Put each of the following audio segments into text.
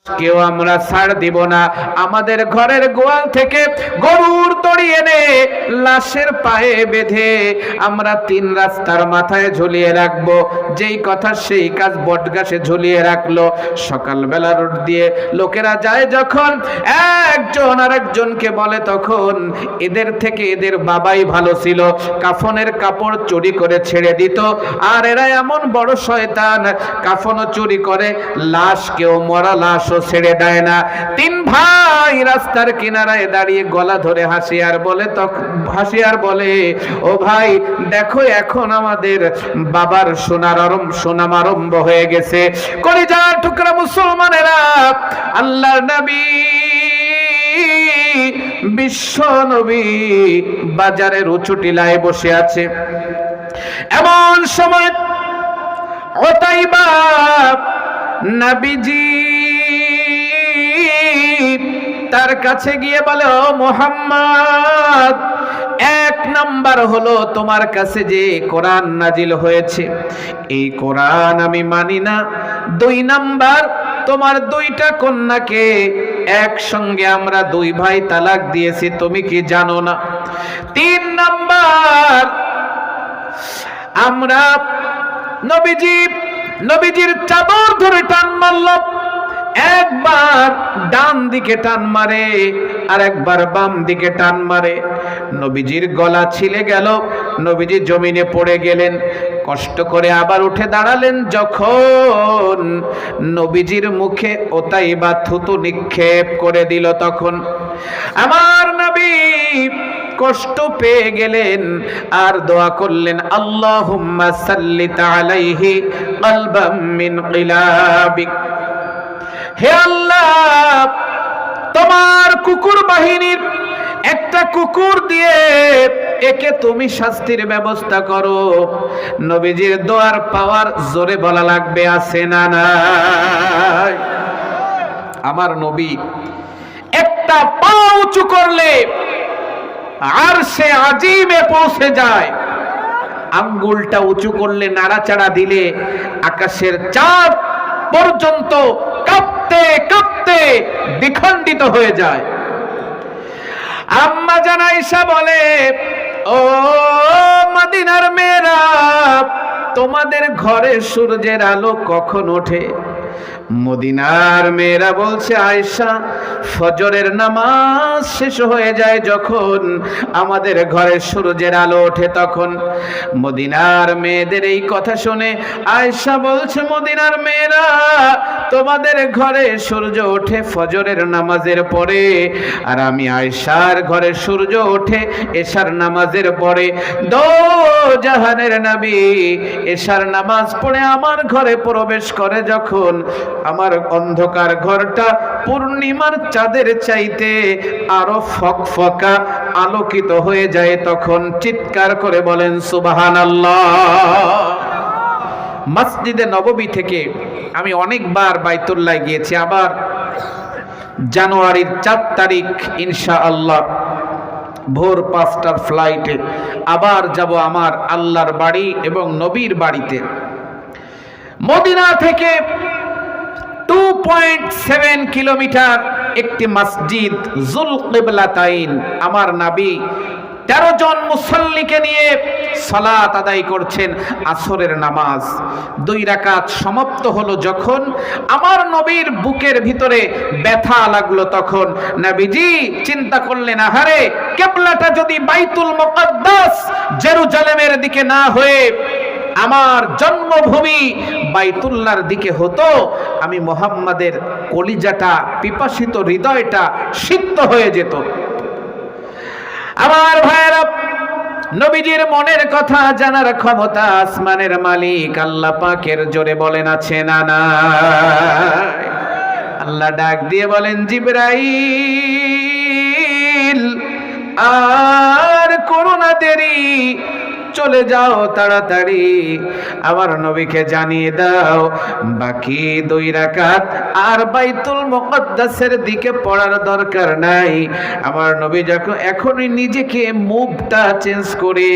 কেউ আমরা ছাড় দিব না। আমাদের ঘরের গোয়াল থেকে গরুর দড়ি এনে লাশের পায়ে বেঁধে আমরা 3 রাস্তার মাথায় ঝুলিয়ে রাখবো। যেই কথা সেই কাজ, বটগাছে ঝুলিয়ে রাখলো। সকালবেলা রোড দিয়ে লোকেরা যায় যখন, একজন আরেকজনকে বলে তখন এদের থেকে এদের বাবাই ভালো ছিল, কাফনের কাপড় চুরি করে ছেড়ে দিত। আর এরা এমন বড় শয়তান, কাফনও চুরি করে, লাশ কেউ মরা লাশ ছেড়ে দেয় না। 3 ভাই রাস্তার কিনারায় দাঁড়িয়ে গলা ধরে হাসিয়ার বলে, ও ভাই দেখো এখন আমাদের বাবার সুনাম আরম্ভ হয়ে গেছে। কলিজার টুকরা মুসলমানেরা, আল্লাহর নবী বিশ্ব নবী বাজারের উঁচু টিলায় বসে আছে। এমন সময় ওতাইবা নবীজি তার কাছে গিয়ে বলে, ও মুহাম্মদ, 1 নাম্বার হলো তোমার কাছে যে কোরআন নাজিল হয়েছে, এই কোরআন আমি মানি না। 2 নাম্বার, তোমার 2টা কন্যাকে একসঙ্গে আমরা 2 ভাই তালাক দিয়েছি, তুমি কি জানো না? 3 নাম্বার, আমরা নবীজির চাদর ধরে টান মারল। একবার ডান দিকে টান মারে আর একবার বাম দিকে টান মারে। নবীজির গলা ছিলে গেল, নবীজি জমিনে পড়ে গেলেন। কষ্ট করে আবার উঠে দাঁড়ালেন। যখন নবীজির মুখে ওতাইবা থুতু নিক্ষেপ করে দিল, তখন আমার নবী কষ্ট পেয়ে গেলেন আর দোয়া করলেন, আল্লাহুম্মা সাল্লিত আলাইহি কলবাম মিন কিলাবিক। হে আল্লাহ, তোমার কুকুর বাহিনীর একটা কুকুর দিয়ে একে তুমি শাস্তির ব্যবস্থা করো। নবীজির দোয়ার পাওয়ার জোরে বলা লাগবে, আছে না নাই? আমার নবী একটা পা উঁচু করলে আরশে আজিমে পৌঁছে যায়, আঙ্গুলটা উঁচু করলে, নাড়াচাড়া দিলে আকাশের চাঁদ পর্যন্ত কাঁপতে কাঁপতে দ্বিখণ্ডিত হয়ে যায়। আম্মা জান আয়েশা বলে, ও মদিনার মেয়েরা, তোমাদের ঘরে সূর্যের আলো কখন ওঠে? মদিনার মেয়েরা বলছে, আয়েশা, ফজরের নামাজ শেষ হয়ে যায় যখন আমাদের ঘরে সূর্যের আলো ওঠে তখন। মদিনার মেয়েদের এই কথা শুনে আয়েশা বলছে, মদিনার মেয়েরা, তোমাদের ঘরে সূর্য ওঠে ফজরের নামাজের পরে, আর আমি আয়েশার ঘরে সূর্য ওঠে এশার নামাজের পরে। দো জাহানের নবী এশার নামাজ পড়ে আমার ঘরে প্রবেশ করে যখন, আমার অন্ধকার ঘরটা পূর্ণিমার চাঁদের চাইতে আরো ফকফকা আলোকিত হয়ে যায়। তখন চিৎকার করে বলেন সুবহানাল্লাহ। মসজিদে নববী থেকে আমি অনেকবার বাইতুল্লাহ গিয়েছি। আবার জানুয়ারির 4 তারিখ ইনশাআল্লাহ ভোর 5টার ফ্লাইটে আবার যাব আমার আল্লাহর বাড়ি এবং নবীর বাড়িতে। মদিনা থেকে 2.7 কিলোমিটার একটি মসজিদ যুলকিবলাতাইন, আমার নবী 13 জন মুসল্লিকে নিয়ে সালাত আদায় করছেন, আসরের নামাজ 2 রাকাত সমাপ্ত হলো। যখন আমার নবীর বুকের ভিতরে ব্যথা লাগলো, তখন নবীজি চিন্তা করলেন, আহারে, কিবলাটা যদি বাইতুল মুকাদ্দাস জেরুজালেমের দিকে না হয়ে আমার জন্মভূমি বাইতুল্লাহর দিকে হতো, আমি মুহাম্মাদের কলিজাটা, পিপাসিত হৃদয়টা সিক্ত হয়ে যেত। আমার ভাইয়েরা, নবীজির মনের কথা জানার ক্ষমতা আসমানের মালিক আল্লাহ পাকের, জোরে বলেন আছে না নাই? আল্লাহ ডাক দিয়ে বলেন, জিবরাইল, আর করোনা দেরি, চলে যাও তাড়াতাড়ি, আমার নবীকে জানিয়ে দাও বাকি 2 রাকাত আর বাইতুল মুকদ্দাসের দিকে পড়ার দরকার নাই। আমার নবী যখন এখনই নিজেকে মুভটা চেঞ্জ করে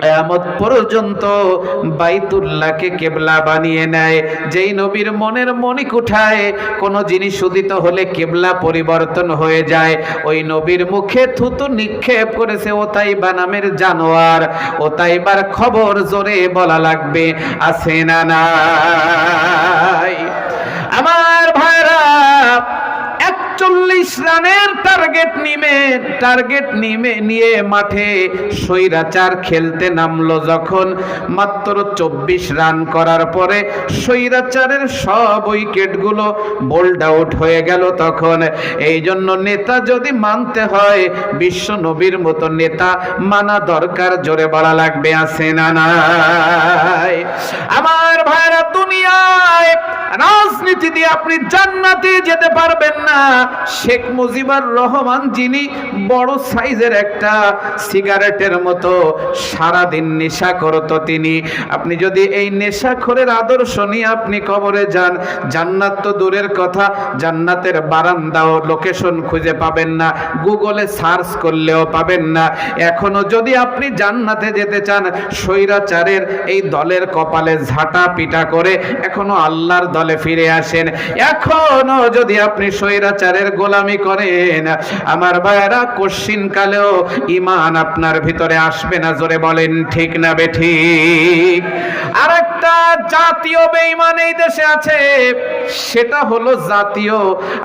কিয়ামত পর্যন্ত বাইতুল্লাহকে কিবলা বানিয়ে নেয়। যেই নবীর মনের মণিকুঠায় কোনো জিনিস উদিত হলে কিবলা পরিবর্তন হয়ে যায়, ওই নবীর মুখে থুতু নিক্ষেপ করেছে ওতাইবা নামের জানোয়ার। ওতাইবার খবর জোরে বলা লাগবে, আছে না নাই? আমার ভাইরা 41 রানের টার্গেট নিয়ে মাঠে স্বৈরাচার খেলতে নামলো। যখন মাত্র 24 রান করার পরে স্বৈরাচারের সব উইকেটগুলো বোল্ড আউট হয়ে গেল। তখন এই জন্য নেতা যদি মানতে হয়, বিশ্ব নবীর মতো নেতা মানা দরকার, জোরে বলা লাগবে, আছে না নাই? আমার ভাইরা, দুনিয়ায় রাজনীতি দিয়ে আপনি জান্নাতে যেতে পারবেন না। শেখ মুজিবুর রহমান, যিনি বড় সাইজের একটা সিগারেটের মতো সারাদিন নেশা করত, তিনি, আপনি যদি এই নেশাখোরের আদর্শ নিয়ে আপনি কবরে যান, জান্নাত তো দূরের কথা, জান্নাতের বারান্দাও লোকেশন খুঁজে পাবেন না, গুগলে সার্চ করলেও পাবেন না। এখনো যদি আপনি জান্নাতে যেতে চান, স্বৈরাচারের এই দলের কপালে ঝাঁটা পিটা করে এখনো আল্লাহর দলে ফিরে আসেন। এখনো যদি আপনি স্বৈরাচারের গোলামি করেন, আমার ভাইয়েরা, কশিন কালেও ঈমান আপনার ভিতরে আসবে না, জোরে বলেন ঠিক না বেঠিক? আরেকটা জাতীয় বেঈমান এই দেশে আছে, সেটা হলো জাতীয়,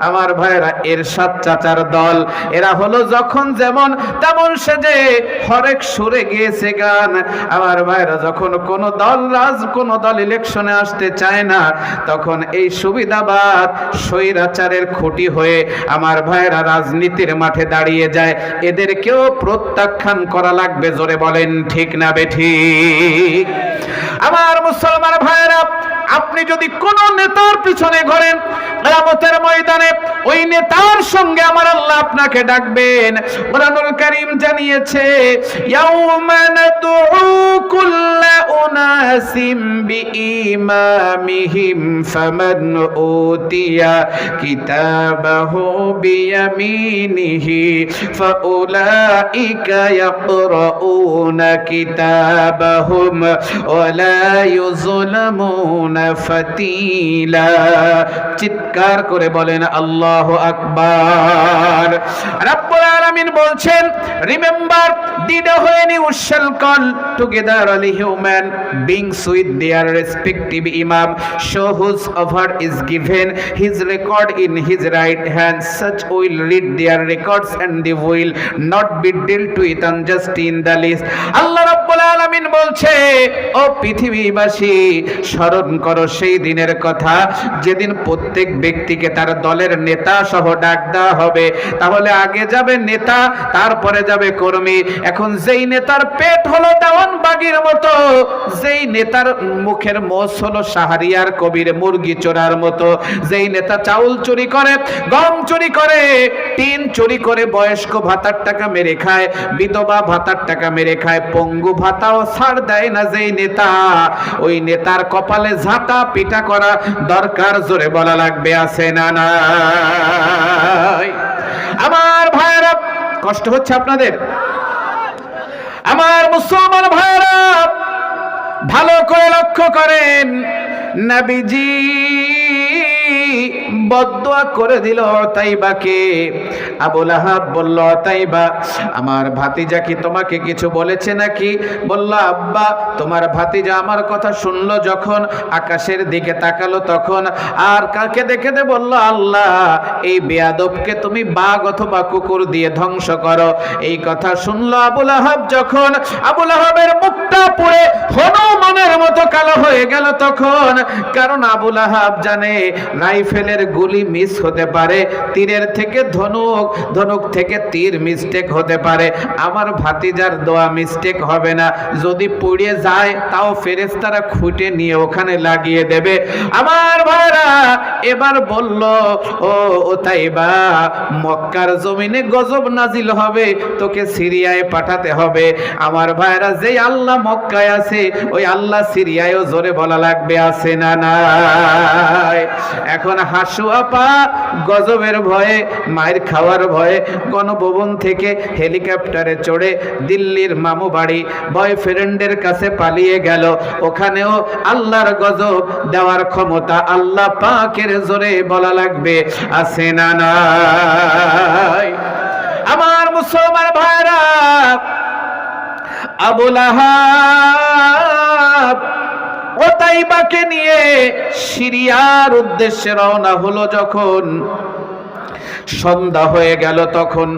আমার ভাইয়েরা, এরশাদ চাচার দল। এরা হলো যখন যেমন তেমন সেজে হরেক সুরে গিয়েছে গান। আমার ভাইয়েরা, যখন কোনো দল ইলেকশনে আসতে চায় না, তখন এই সুবিধাবাদ স্বৈরাচারের খুঁটি হয়ে আমার ভাইয়েরা রাজনীতির মাঠে দাঁড়িয়ে যায়। এদেরকেও প্রত্যাখ্যান করা লাগবে, জোরে বলেন ঠিক না বেঠিক? আমার মুসলমান ভাইয়েরা, আপনি যদি কোন নেতার পিছনে ঘোরেন, কিয়ামতের ময়দানে ওই নেতার সঙ্গে আমার আল্লাহ আপনাকে ডাকবেন। কোরআনুল কারীম জানিয়েছে, ইয়াউমা নাদউ কুল্লা উনাসিম বিইমামিহিম ফামান উতিয়া কিতাবাহু বিয়ামিনিহি ফাউলাইকা ইয়াকরাউনা কিতাবাহুম ওয়ালা ইউযলামুনা ফাতিলা। চিৎকার করে বলেন আল্লাহু আকবার। রাব্বুল আলামিন বলছেন, remember the day when you shall call together all human beings with their respective imam, show whose offer is given his record in his right hand, such will read their records and they will not be dealt with unjust in the least. আল্লাহ রাব্বুল আলামিন বলছে, ও পৃথিবীবাসী, স্মরণ করো সেই দিনের কথা যেদিন প্রত্যেক ব্যক্তিকে তার দলের নেতা সহ ডাক দেওয়া হবে। তাহলে আগে যাবে নেতা, তারপরে যাবে কর্মী। এখন যেই নেতার পেট হলো দেওয়ান বাগির মতো, যেই নেতার মুখের মোষ হলো শাহরিয়ার কবির মুরগি চোরার মতো, যেই নেতা চাউল চুরি করে, গম চুরি করে, টিন চুরি করে, বয়স্ক ভাতার টাকা মেরে খায়, বিধবা ভাতার টাকা মেরে খায়, পঙ্গু ভাতাও ছাড় দেয় না যেই নেতা, ওই নেতার কপালে ঝাঁটা পিটা করা দরকার, জোরে বলা লাগবে, আছে না নাই? আমার ভাইরা, কষ্ট হচ্ছে আপনাদের? আমার মুসলমান ভাইরা, ভালো করে লক্ষ্য করেন, নবীজি বদদুয়া করে দিল তাইবাকে। আবু লাহাব বলল, তাইবা, আমার ভাতিজা কি তোমাকে কিছু বলেছে নাকি? বলল, আব্বা, তোমার ভাতিজা আমার কথা শুনলো যখন, আকাশের দিকে তাকালো তখন, আর কাকে দেখে বলল, আল্লাহ, এই বেয়াদবকে তুমি বাঘ অথবা কুকুর দিয়ে ধ্বংস করো। এই কথা শুনলো আবু লাহাব যখন, আবু লাহাবের মুখটা পুড়ে হনুমানের মতো কালো হয়ে গেল তখন। কারণ আবু লাহাব জানে রাইফেলের গুলি মিস হতে পারে, তীরের থেকে ধনুক, ধনুক থেকে তীর মিস্টেক হতে পারে, আমার ভাতিজার দোয়া মিস্টেক হবে না। যদি পড়ে যায় তাও ফেরেশতারা খুঁটে নিয়ে ওখানে লাগিয়ে দেবে। আমার ভাইরা এবার বলল, ও তাইবা, মক্কার জমিনে গজব নাজিল হবে, তোকে সিরিয়ায় পাঠাতে হবে। আমার ভাইরা, যেই আল্লাহ মক্কায় আছে ওই আল্লাহ সিরিয়ায়ও জোরে বলা লাগবে, আছে না নাই? এখন হাসু আপা গজবের ভয়ে, মায়ের খাওয়ার ভয়ে গণভবন থেকে হেলিকপ্টারে চড়ে দিল্লির মামু বাড়ি বয়ফ্রেন্ডের কাছে পালিয়ে গেল। ওখানেও আল্লাহর গজব দেওয়ার ক্ষমতা আল্লাহ পাকের, জোরে বলা লাগবে, আছে না নাই? আমার মুসলমান ভাইরা, আবু লাহাব ওতাইবাকে নিয়ে সিরিয়ার উদ্দেশ্যে রওনা হলো। যখন সন্ধ্যা হয়ে গেল তখন